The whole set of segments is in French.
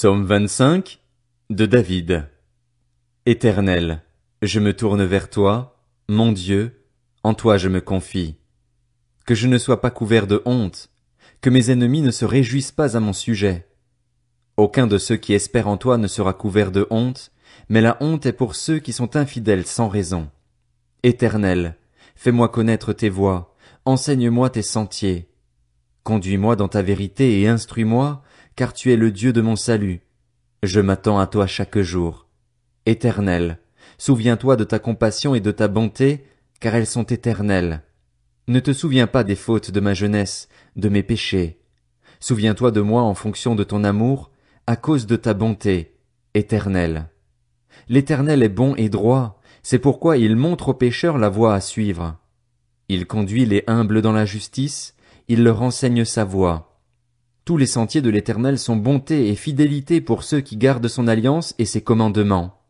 Psaume 25 de David. Éternel, je me tourne vers toi, mon Dieu, en toi je me confie. Que je ne sois pas couvert de honte, que mes ennemis ne se réjouissent pas à mon sujet. Aucun de ceux qui espèrent en toi ne sera couvert de honte, mais la honte est pour ceux qui sont infidèles sans raison. Éternel, fais-moi connaître tes voies, enseigne-moi tes sentiers. Conduis-moi dans ta vérité et instruis-moi, car tu es le Dieu de mon salut. Je m'attends à toi chaque jour. Éternel, souviens-toi de ta compassion et de ta bonté, car elles sont éternelles. Ne te souviens pas des fautes de ma jeunesse, de mes péchés. Souviens-toi de moi en fonction de ton amour, à cause de ta bonté, Éternel. L'Éternel est bon et droit, c'est pourquoi il montre aux pécheurs la voie à suivre. Il conduit les humbles dans la justice, il leur enseigne sa voie. Tous les sentiers de l'Éternel sont bonté et fidélité pour ceux qui gardent son alliance et ses commandements.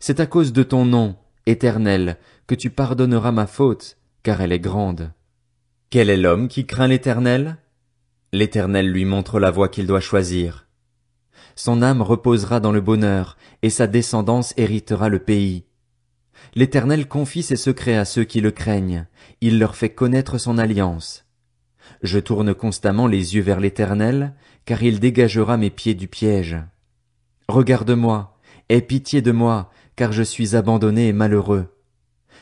C'est à cause de ton nom, Éternel, que tu pardonneras ma faute, car elle est grande. Quel est l'homme qui craint l'Éternel? L'Éternel lui montre la voie qu'il doit choisir. Son âme reposera dans le bonheur, et sa descendance héritera le pays. L'Éternel confie ses secrets à ceux qui le craignent, il leur fait connaître son alliance. Je tourne constamment les yeux vers l'Éternel, car il dégagera mes pieds du piège. Regarde-moi, aie pitié de moi, car je suis abandonné et malheureux.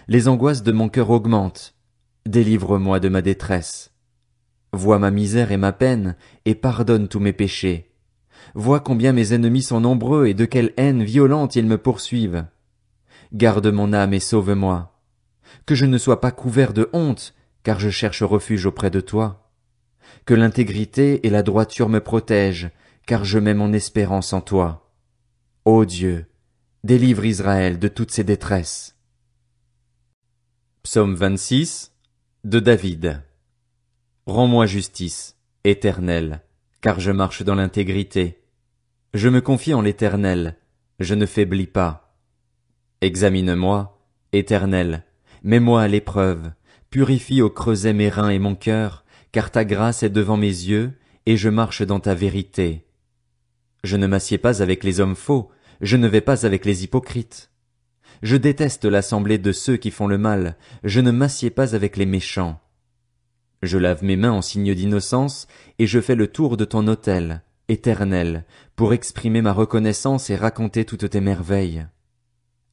Les angoisses de mon cœur augmentent. Délivre-moi de ma détresse. Vois ma misère et ma peine, et pardonne tous mes péchés. Vois combien mes ennemis sont nombreux et de quelle haine violente ils me poursuivent. Garde mon âme et sauve-moi. Que je ne sois pas couvert de honte, car je cherche refuge auprès de toi. Que l'intégrité et la droiture me protègent, car je mets mon espérance en toi. Ô Dieu, délivre Israël de toutes ses détresses. Psaume 26 de David. Rends-moi justice, Éternel, car je marche dans l'intégrité. Je me confie en l'Éternel, je ne faiblis pas. Examine-moi, Éternel, mets-moi à l'épreuve, purifie au creuset mes reins et mon cœur, car ta grâce est devant mes yeux, et je marche dans ta vérité. Je ne m'assieds pas avec les hommes faux, je ne vais pas avec les hypocrites. Je déteste l'assemblée de ceux qui font le mal, je ne m'assieds pas avec les méchants. Je lave mes mains en signe d'innocence, et je fais le tour de ton autel, Éternel, pour exprimer ma reconnaissance et raconter toutes tes merveilles.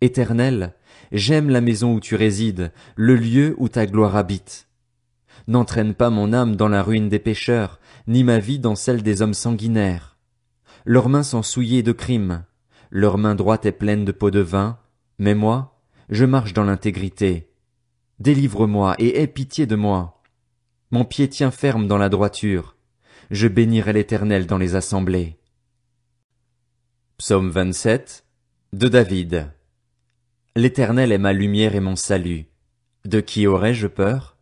Éternel, j'aime la maison où tu résides, le lieu où ta gloire habite. N'entraîne pas mon âme dans la ruine des pécheurs, ni ma vie dans celle des hommes sanguinaires. Leurs mains sont souillées de crimes, leur main droite est pleine de pots de vin, mais moi, je marche dans l'intégrité. Délivre-moi et aie pitié de moi. Mon pied tient ferme dans la droiture. Je bénirai l'Éternel dans les assemblées. Psaume 27 de David. L'Éternel est ma lumière et mon salut. De qui aurais-je peur?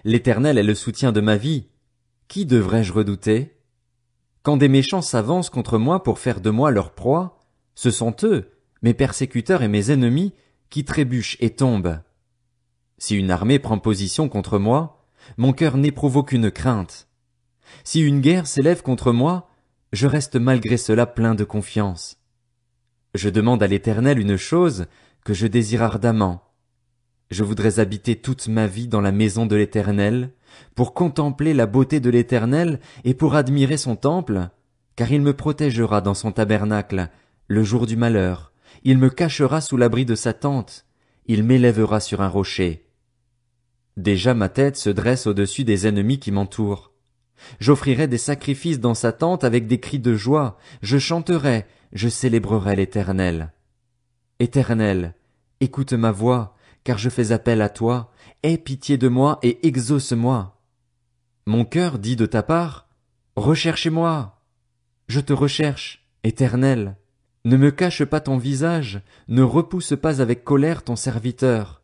L'Éternel est le soutien de ma vie. Qui devrais-je redouter? Quand des méchants s'avancent contre moi pour faire de moi leur proie, ce sont eux, mes persécuteurs et mes ennemis, qui trébuchent et tombent. Si une armée prend position contre moi, mon cœur n'éprouve aucune crainte. Si une guerre s'élève contre moi, je reste malgré cela plein de confiance. Je demande à l'Éternel une chose que je désire ardemment. Je voudrais habiter toute ma vie dans la maison de l'Éternel, pour contempler la beauté de l'Éternel et pour admirer son temple, car il me protégera dans son tabernacle, le jour du malheur, il me cachera sous l'abri de sa tente, il m'élèvera sur un rocher. Déjà ma tête se dresse au-dessus des ennemis qui m'entourent. J'offrirai des sacrifices dans sa tente avec des cris de joie, je chanterai, je célébrerai l'Éternel. Éternel, écoute ma voix, car je fais appel à toi, aie pitié de moi et exauce-moi. Mon cœur dit de ta part, recherchez-moi. Je te recherche, Éternel. Ne me cache pas ton visage, ne repousse pas avec colère ton serviteur.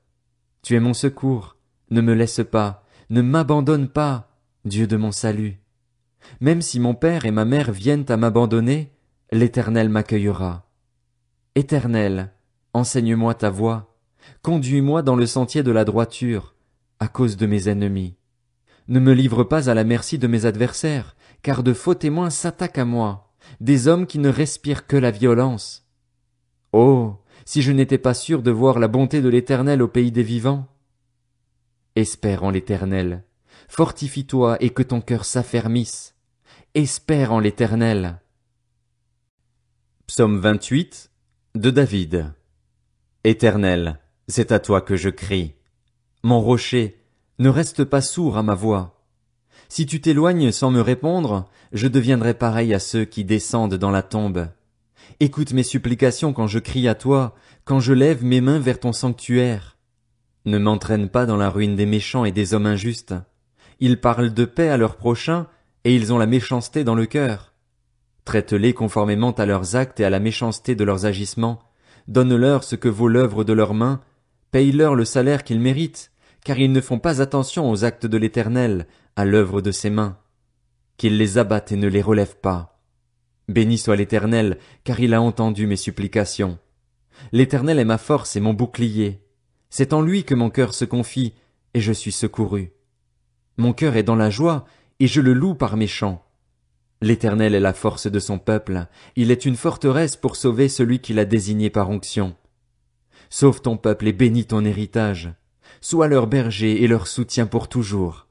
Tu es mon secours, ne me laisse pas, ne m'abandonne pas, Dieu de mon salut. Même si mon père et ma mère viennent à m'abandonner, l'Éternel m'accueillera. Éternel, enseigne-moi ta voie, conduis-moi dans le sentier de la droiture, à cause de mes ennemis. Ne me livre pas à la merci de mes adversaires, car de faux témoins s'attaquent à moi. des hommes qui ne respirent que la violence. Oh, si je n'étais pas sûr de voir la bonté de l'Éternel au pays des vivants. Espère en l'Éternel, fortifie-toi et que ton cœur s'affermisse. Espère en l'Éternel. Psaume 28 de David. Éternel, c'est à toi que je crie. Mon rocher, ne reste pas sourd à ma voix. Si tu t'éloignes sans me répondre, je deviendrai pareil à ceux qui descendent dans la tombe. Écoute mes supplications quand je crie à toi, quand je lève mes mains vers ton sanctuaire. Ne m'entraîne pas dans la ruine des méchants et des hommes injustes. Ils parlent de paix à leurs prochains, et ils ont la méchanceté dans le cœur. Traite-les conformément à leurs actes et à la méchanceté de leurs agissements. Donne-leur ce que vaut l'œuvre de leurs mains. Paye-leur le salaire qu'ils méritent, car ils ne font pas attention aux actes de l'Éternel, à l'œuvre de ses mains. Qu'il les abatte et ne les relève pas. Béni soit l'Éternel, car il a entendu mes supplications. L'Éternel est ma force et mon bouclier. C'est en lui que mon cœur se confie, et je suis secouru. Mon cœur est dans la joie, et je le loue par mes chants. L'Éternel est la force de son peuple, il est une forteresse pour sauver celui qu'il a désigné par onction. Sauve ton peuple et bénis ton héritage. Sois leur berger et leur soutien pour toujours.